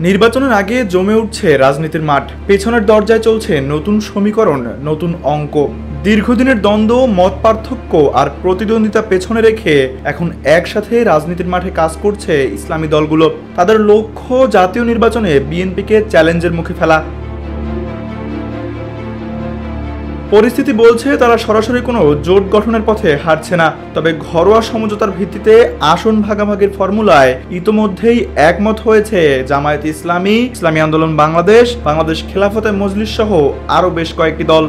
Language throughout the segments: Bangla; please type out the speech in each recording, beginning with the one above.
নির্বাচনের আগে জমে উঠছে রাজনীতির মাঠ। পেছনের দরজায় চলছে নতুন সমীকরণ, নতুন অঙ্ক। দীর্ঘদিনের দ্বন্দ্ব, মত পার্থক্য আর প্রতিদ্বন্দ্বিতা পেছনে রেখে এখন একসাথে রাজনীতির মাঠে কাজ করছে ইসলামী দলগুলো। তাদের লক্ষ্য জাতীয় নির্বাচনে বিএনপিকে চ্যালেঞ্জের মুখে ফেলা। পরিস্থিতি বলছে তারা সরাসরি কোনো জোট গঠনের পথে হাঁটছে না, তবে ঘরোয়া সমঝোতার ভিত্তিতে আসন ভাগাভাগির ফর্মুলায় ইতোমধ্যেই একমত হয়েছে জামায়াতে ইসলামী, ইসলামী আন্দোলন বাংলাদেশ, বাংলাদেশ খেলাফতে মজলিস সহ আরও বেশ কয়েকটি দল।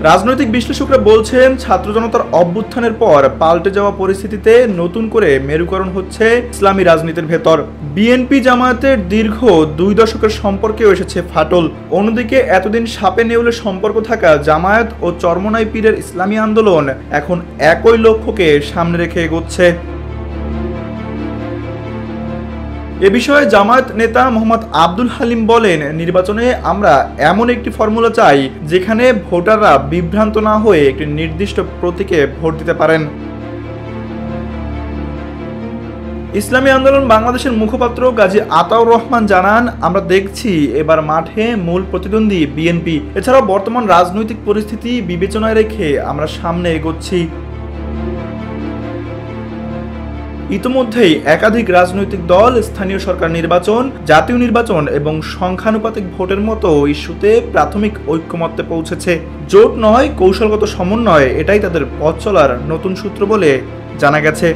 রাজনৈতিক বিশ্লেষকরা বলছেন, ছাত্র জনতার অভ্যুত্থানের পর পাল্টে যাওয়া পরিস্থিতিতে নতুন করে মেরুকরণ হচ্ছে ইসলামী রাজনীতির ভেতর। বিএনপি জামায়াতের দীর্ঘ 2 দশকের সম্পর্কেও এসেছে ফাটল। অন্যদিকে এতদিন সাপে নেউলে সম্পর্ক থাকা জামায়াত ও চরমনাই পীরের ইসলামী আন্দোলন এখন একই লক্ষ্যকে সামনে রেখে এগোচ্ছে। এ বিষয়ে জামায়াত নেতা মোহাম্মদ আব্দুল হালিম বলেন, নির্বাচনে আমরা এমন একটি ফর্মুলা চাই যেখানে ভোটাররা বিভ্রান্ত না হয়ে একটি নির্দিষ্ট প্রতীকে ভোট দিতে পারেন। ইসলামী আন্দোলন বাংলাদেশের মুখপাত্র গাজী আতাউর রহমান জানান, আমরা দেখছি এবার মাঠে মূল প্রতিদ্বন্দ্বী বিএনপি। এছাড়াও বর্তমান রাজনৈতিক পরিস্থিতি বিবেচনায় রেখে আমরা সামনে এগোচ্ছি। ইতিমধ্যেই একাধিক রাজনৈতিক দল স্থানীয় সরকার নির্বাচন, জাতীয় নির্বাচন এবং সংখ্যানুপাতিক ভোটের মতো ইস্যুতে প্রাথমিক ঐক্যমত্যে পৌঁছেছে। জোট নয়, কৌশলগত সমন্বয়, এটাই তাদের পথ চলার নতুন সূত্র বলে জানা গেছে।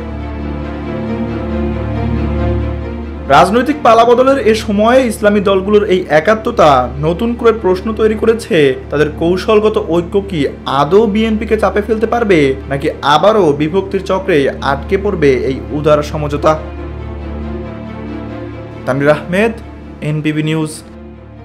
রাজনৈতিক পালাবদলের এ সময়ে ইসলামী দলগুলোর এই একাত্মতা নতুন করে প্রশ্ন তৈরি করেছে, তাদের কৌশলগত ঐক্য কি আদৌ বিএনপিকে চাপে ফেলতে পারবে, নাকি আবারও বিভক্তির চক্রে আটকে পড়বে এই উদার সমঝোতা। তানভীর আহমেদ, এনপিবি নিউজ।